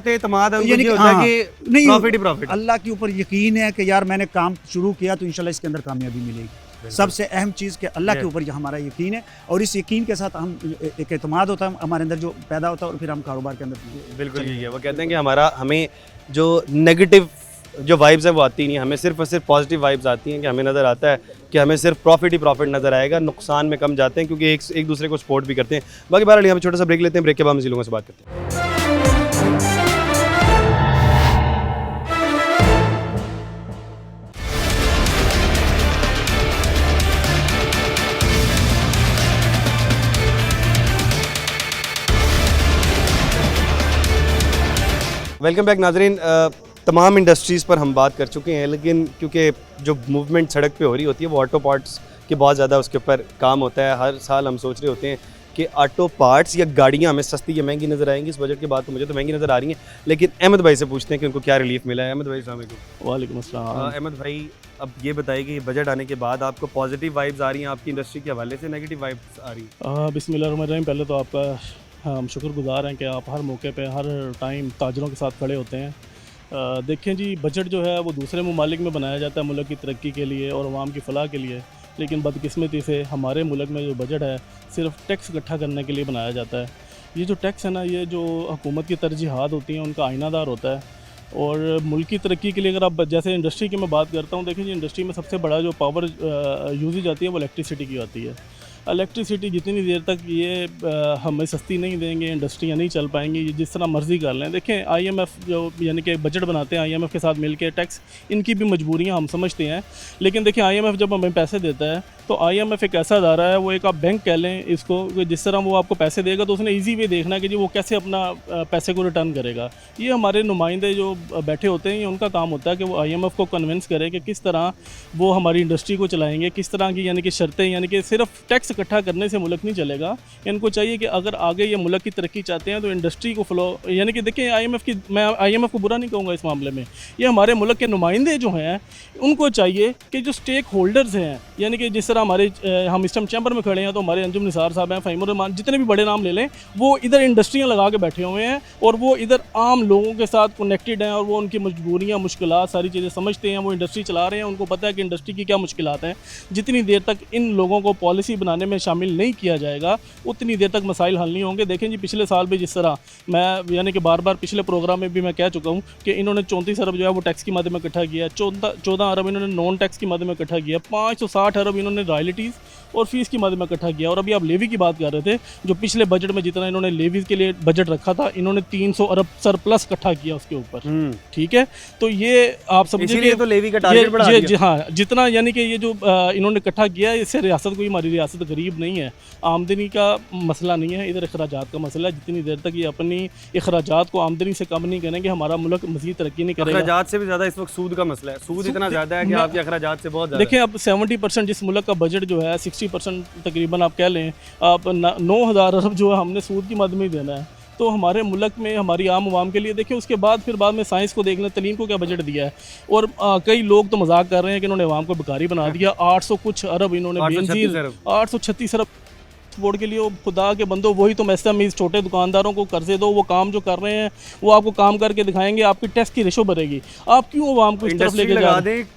प्रॉफिट। अल्लाह के ऊपर यकीन है कि यार मैंने काम शुरू किया तो इंशाल्लाह इसके अंदर कामयाबी मिलेगी। सबसे अहम चीज़ कि अल्लाह के ऊपर हमारा यकीन है, और इस यकीन के साथ हम एक एतमाद होता है हमारे अंदर जो पैदा होता है, और फिर हम कारोबार के अंदर बिल्कुल यही है। वो कहते हैं कि हमें जो नेगेटिव जो वाइब्स है वो आती नहीं, हमें सिर्फ और सिर्फ पॉजिटिव वाइब्स आती हैं, कि हमें नज़र आता है कि हमें सिर्फ प्रॉफिट ही प्रॉफिट नज़र आएगा, नुकसान में कम जाते हैं क्योंकि एक दूसरे को सपोर्ट भी करते हैं। बाकी बहरहाल यहाँ पे छोटा सा ब्रेक लेते हैं, ब्रेक के बाद मज़ीद लोगों से बात करते हैं। वेलकम बैक नाजरीन। तमाम इंडस्ट्रीज़ पर हम बात कर चुके हैं, लेकिन क्योंकि जो मूवमेंट सड़क पे हो रही होती है वो ऑटो पार्ट्स के बहुत ज़्यादा उसके ऊपर काम होता है। हर साल हम सोच रहे होते हैं कि ऑटो पार्ट्स या गाड़ियाँ हमें सस्ती या महंगी नज़र आएंगी। इस बजट के बाद तो मुझे तो महंगी नज़र आ रही हैं, लेकिन अहमद भाई से पूछते हैं कि उनको क्या रिलीफ मिला है। अहमद भाई अस्सलाम वालेकुम। वालेकुम अस्सलाम। अहमद भाई, अब ये बताइए कि बजट आने के बाद आपको पॉजिटिव वाइब्स आ रही हैं आपकी इंडस्ट्री के हवाले से, नेगेटिव वाइब्स आ रही हैं? बिस्मिल्लाहिर्रहमानिर्रहीम। पहले तो आपका हम शुक्रगुजार हैं कि आप हर मौके पे हर टाइम ताजरों के साथ खड़े होते हैं। देखें जी, बजट जो है वो दूसरे ममालिक में बनाया जाता है मुल्क की तरक्की के लिए और अवाम की फ़लाह के लिए, लेकिन बदकिस्मती से हमारे मुल्क में जो बजट है सिर्फ टैक्स इकट्ठा करने के लिए बनाया जाता है। ये जो टैक्स है ना, ये जो हुकूमत की तरजीहात होती हैं उनका आईनादार होता है। और मुल्क की तरक्की के लिए अगर आप जैसे इंडस्ट्री की मैं बात करता हूँ, देखिए जी इंडस्ट्री में सबसे बड़ा जो पावर यूजेज आती है वो इलेक्ट्रिसिटी की आती है। इलेक्ट्रिसिटी जितनी देर तक ये हमें सस्ती नहीं देंगे इंडस्ट्रियाँ नहीं चल पाएंगी, ये जिस तरह मर्ज़ी कर लें। देखें IMF जो यानी कि बजट बनाते हैं, IMF के साथ मिलकर टैक्स, इनकी भी मजबूरियाँ हम समझते हैं, लेकिन देखें IMF जब हमें पैसे देता है तो IMF एक ऐसा अदारा है, वो एक आप बैंक कह लें इसको, जिस तरह वो आपको पैसे देगा तो उसने ईजी वे देखना है कि जी वो कैसे अपना पैसे को रिटर्न करेगा। ये हमारे नुमाइंदे जो बैठे होते हैं, ये उनका काम होता है कि वो IMF को कन्विंस करे कि किस तरह वो हमारी इंडस्ट्री को चलाएँगे, किस तरह की यानी कि शर्तें, यानी कि सिर्फ टैक्स इकट्ठा करने से मुल्क नहीं चलेगा। इनको चाहिए कि अगर आगे ये मुल्क की तरक्की चाहते हैं तो इंडस्ट्री को फ्लो, यानी कि देखिए मैं IMF को बुरा नहीं कहूँगा इस मामले में, ये हमारे मुल्क के नुमाइंदे जो हैं उनको चाहिए कि जो स्टेक होल्डर्स हैं, यानी कि जिस तरह हमारे हम इस टाइम चैम्बर में खड़े हैं तो हमारे अंजुम निसार साहब हैं, फ़हीमुर रहमान, जितने भी बड़े नाम ले लें, वो इधर इंडस्ट्रियाँ लगा के बैठे हुए हैं और वो इधर आम लोगों के साथ कनेक्टेड हैं और वो उनकी मजबूरियाँ मुश्किलात सारी चीज़ें समझते हैं। वो इंडस्ट्री चला रहे हैं, उनको पता है कि इंडस्ट्री की क्या मुश्किलात हैं। जितनी देर तक इन लोगों को पॉलिसी बनाने में शामिल नहीं किया जाएगा उतनी देर तक मसाइल हल नहीं होंगे। देखें जी, पिछले साल भी जिस तरह मैं यानी कि बार बार पिछले प्रोग्राम में भी मैं कह चुका हूँ कि इन्होंने 34 अरब जो है वो टैक्स की मद में इकट्ठा किया, 14 अरब इन्होंने नॉन टैक्स की मद में इकट्ठा किया, 560 अरब इन्होंने रॉयल्टीज़ और फीस की मद में इकट्ठा किया। और अभी आप लेवी की बात कर रहे थे, जो पिछले बजट में जितना इन्होंने लेवीज के लिए बजट रखा था, इन्होंने 300 अरब सरप्लस इकट्ठा किया उसके ऊपर। ठीक है, तो ये आप समझिए तो लेवी का टारगेट बढ़ा दिया। हाँ, जितना यानी कि ये जो इन्होंने इकट्ठा किया है, इससे रियासत कोई, हमारी रियासत गरीब नहीं है, आमदनी का मसला नहीं है, इधर अखराजात का मसला है। जितनी देर तक ये अपनी अखराजात को आमदनी से कम नहीं करेंगे, हमारा मुल्क मज़ीद तरक्की नहीं करेगा। अखराजात से भी ज़्यादा इस वक्त सूद का मसला है, सूद इतना ज़्यादा है कि आपके अखराजात से बहुत ज़्यादा। देखिए, अब 70% जिस मुल्क का बजट जो है 60% तकरीबन आप कह लें, आप 9,000 अरब जो है हमने सूद की मद में ही देना है। तो हमारे मुल्क में हमारी आम आवाम के लिए देखिए, उसके बाद फिर बाद में साइंस को देख लें, तलीम को क्या बजट दिया है। और कई लोग तो मजाक कर रहे हैं कि इन्होंने आवाम को भिखारी बना दिया। 800 कुछ अरब इन्होंने 836 अरब बोर्ड के लिए। खुदा के बंदो, वही तो MSME छोटे दुकानदारों को कर्जे दो, वो काम जो कर रहे हैं वो आपको काम करके दिखाएंगे, आपकी टैक्स की रेशो बढ़ेगी। आप क्यों आवाम को इस तरफ लेके जा रहे हैं?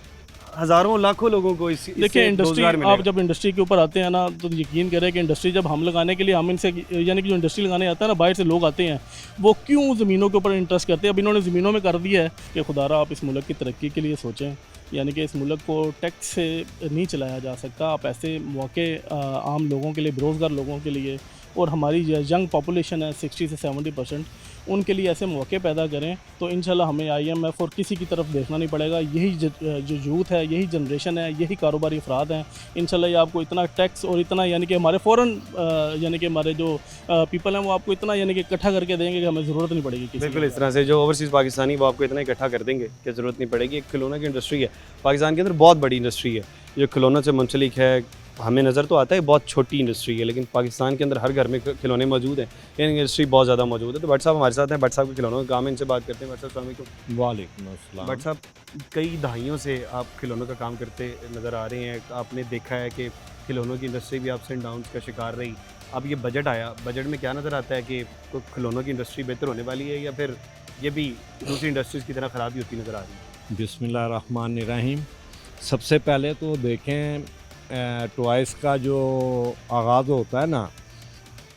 हज़ारों लाखों लोगों को देखिए, इंडस्ट्री, आप जब इंडस्ट्री के ऊपर आते हैं ना तो यकीन करें कि इंडस्ट्री जब हम लगाने के लिए, हम इनसे यानी कि जो इंडस्ट्री लगाने आता है ना, बाहर से लोग आते हैं, वो क्यों ज़मीनों के ऊपर इंटरेस्ट करते हैं। अब इन्होंने ज़मीनों में कर दिया है कि खुदारा आप इस मुल्क की तरक्की के लिए सोचें, यानी कि इस मुल्क को टैक्स से नहीं चलाया जा सकता। आप ऐसे मौके आम लोगों के लिए, बेरोज़गार लोगों के लिए और हमारी यंग पॉपुलेशन है 60 से 70%, उनके लिए ऐसे मौके पैदा करें तो इंशाल्लाह हमें IMF और किसी की तरफ देखना नहीं पड़ेगा। यही जो यूथ है, यही जनरेशन है, यही कारोबारी अफराद हैं, इंशाल्लाह ये आपको इतना टैक्स और इतना यानी कि हमारे फ़ौरन यानी कि हमारे जो पीपल हैं वो आपको इतना यानी कि इकट्ठा करके देंगे कि हमें ज़रूरत नहीं पड़ेगी किसी बिल्कुल इस तरह से जो ओवरसीज़ पाकिस्तानी वो आपको इतना इकट्ठा कर देंगे कि ज़रूरत नहीं पड़ेगी। एक खिलौना की इंडस्ट्री है पाकिस्तान के अंदर, बहुत बड़ी इंडस्ट्री है जो खिलौनों से मुंसलिक है। हमें नज़र तो आता है बहुत छोटी इंडस्ट्री है, लेकिन पाकिस्तान के अंदर हर घर में खिलौने मौजूद हैं, ये इंडस्ट्री बहुत ज़्यादा मौजूद है। तो भट्ट साहब हमारे साथ हैं, भट्ट साहब के खिलौनों का काम है, इनसे बात करते हैं। भट्ट साहब अस्सलाम वालेकुम अस्सलाम। भट्ट साहब, कई दहाइयों से आप खिलौनों का काम करते नज़र आ रहे हैं, आपने देखा है कि खिलौनों की इंडस्ट्री भी अप्स एंड डाउन्स का शिकार रही। अब ये बजट आया, बजट में क्या नज़र आता है कि खिलौनों की इंडस्ट्री बेहतर होने वाली है या फिर ये भी दूसरी इंडस्ट्रीज़ की तरह ख़राबी होती नज़र आ रही है? बिस्मिल्लाहिर्रहमानिर्रहीम। सबसे पहले तो देखें टॉयज़ का जो आगाज़ होता है ना,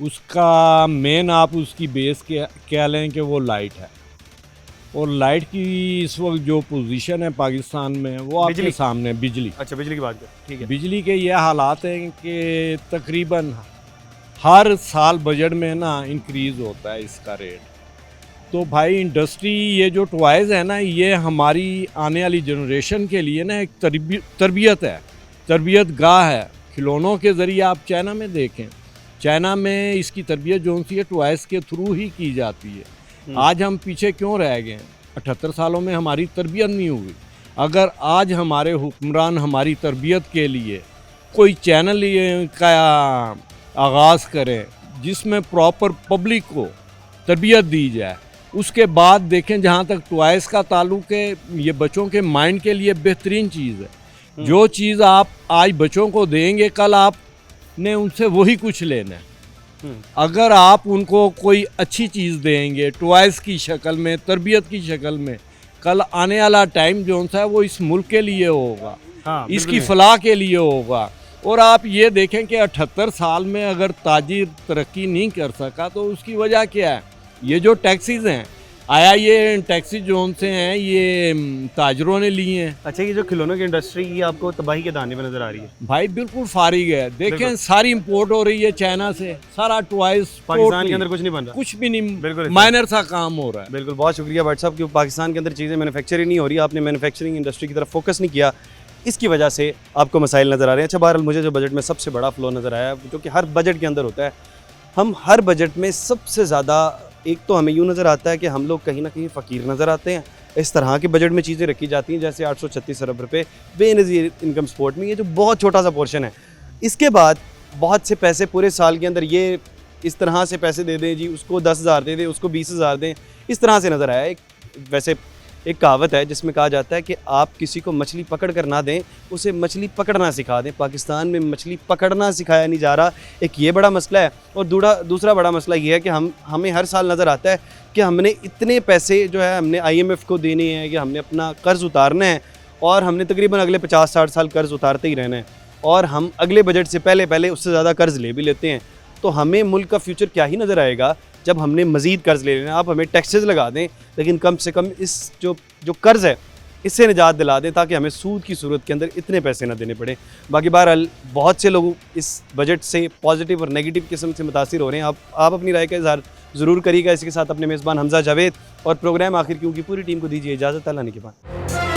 उसका मेन आप उसकी बेस क्या लें कि वो लाइट है। और लाइट की इस वक्त जो पोजीशन है पाकिस्तान में वो आपके सामने बिजली। अच्छा, बिजली की बात कर, ठीक है। बिजली के ये हालात हैं कि तकरीबन हर साल बजट में ना इंक्रीज़ होता है इसका रेट। तो भाई इंडस्ट्री ये जो टॉयज़ है ना, ये हमारी आने वाली जनरेशन के लिए ना एक तरबियत है, तरबियत गाह है। खिलौनों के ज़रिए आप चाइना में देखें, चाइना में इसकी तरबियत जो सी है टॉयज़ के थ्रू ही की जाती है। आज हम पीछे क्यों रह गए? 78 सालों में हमारी तरबियत नहीं हुई। अगर आज हमारे हुक्मरान हमारी तरबियत के लिए कोई चैनल का आगाज़ करें जिसमें प्रॉपर पब्लिक को तरबियत दी जाए, उसके बाद देखें जहाँ तक टॉयज़ का ताल्लुक़ है, ये बच्चों के माइंड के लिए बेहतरीन चीज़ है। जो चीज़ आप आज बच्चों को देंगे कल आपने उनसे वही कुछ लेना है। अगर आप उनको कोई अच्छी चीज़ देंगे टॉयज़ की शक्ल में, तरबियत की शक्ल में, कल आने वाला टाइम जो है वो इस मुल्क के लिए होगा, इसकी फलाह के लिए होगा। और आप ये देखें कि 78 साल में अगर ताजिर तरक्की नहीं कर सका तो उसकी वजह क्या है? ये जो टैक्सीज़ हैं, आया ये टैक्सी जोन से हैं, ये ताजरों ने लिए हैं। अच्छा, ये जो खिलौनों की इंडस्ट्री ये आपको तबाही के दाने में नज़र आ रही है? भाई बिल्कुल फारिग है। देखें सारी इंपोर्ट हो रही है चाइना से, सारा टॉयज़ पाकिस्तान के अंदर कुछ नहीं बन रहा, कुछ भी नहीं, बिल्कुल माइनर सा काम हो रहा है। बिल्कुल, बहुत शुक्रिया भट्ट साहब कि पाकिस्तान के अंदर चीज़ें मैन्युफैक्चर ही नहीं हो रही, आपने मैन्युफैक्चरिंग इंडस्ट्री की तरफ फोकस नहीं किया, इसकी वजह से आपको मसाइल नज़र आ रहे हैं। अच्छा, बहरहाल मुझे जो बजट में सबसे बड़ा फ्लो नज़र आया, जो कि हर बजट के अंदर होता है, हम हर बजट में सबसे ज़्यादा एक तो हमें यूँ नज़र आता है कि हम लोग कहीं ना कहीं फ़कीर नज़र आते हैं। इस तरह के बजट में चीज़ें रखी जाती हैं जैसे 836 अरब रुपये बेनज़ीर इनकम सपोर्ट में, ये जो बहुत छोटा सा पोर्शन है। इसके बाद बहुत से पैसे पूरे साल के अंदर ये इस तरह से पैसे दे दें जी, उसको 10,000 दे दें, उसको 20,000 दें, इस तरह से नज़र आया। वैसे एक कहावत है जिसमें कहा जाता है कि आप किसी को मछली पकड़ कर ना दें, उसे मछली पकड़ना सिखा दें। पाकिस्तान में मछली पकड़ना सिखाया नहीं जा रहा, एक ये बड़ा मसला है। और दूसरा बड़ा मसला ये है कि हमें हर साल नज़र आता है कि हमने इतने पैसे जो है हमने IMF को देने हैं कि हमने अपना कर्ज़ उतारना है और हमने तकरीबन अगले 50-60 साल कर्ज़ उतारते ही रहना है, और हम अगले बजट से पहले उससे ज़्यादा कर्ज़ ले भी लेते हैं। तो हमें मुल्क का फ्यूचर क्या ही नज़र आएगा जब हमने मज़ीद कर्ज़ ले लेना। आप हमें टैक्सेस लगा दें, लेकिन कम से कम इस जो कर्ज़ है इससे निजात दिला दें ताकि हमें सूद की सूरत के अंदर इतने पैसे ना देने पड़े। बाकी बहरहाल बहुत से लोग इस बजट से पॉजिटिव और नेगेटिव किस्म से मुतासिर हो रहे हैं। आप अपनी राय का इज़हार ज़रूर करिएगा। इसके साथ अपने मेज़बान हमज़ा जावेद और प्रोग्राम आखिर क्यों की पूरी टीम को दीजिए इजाज़त। अल्लाह ने के बाद।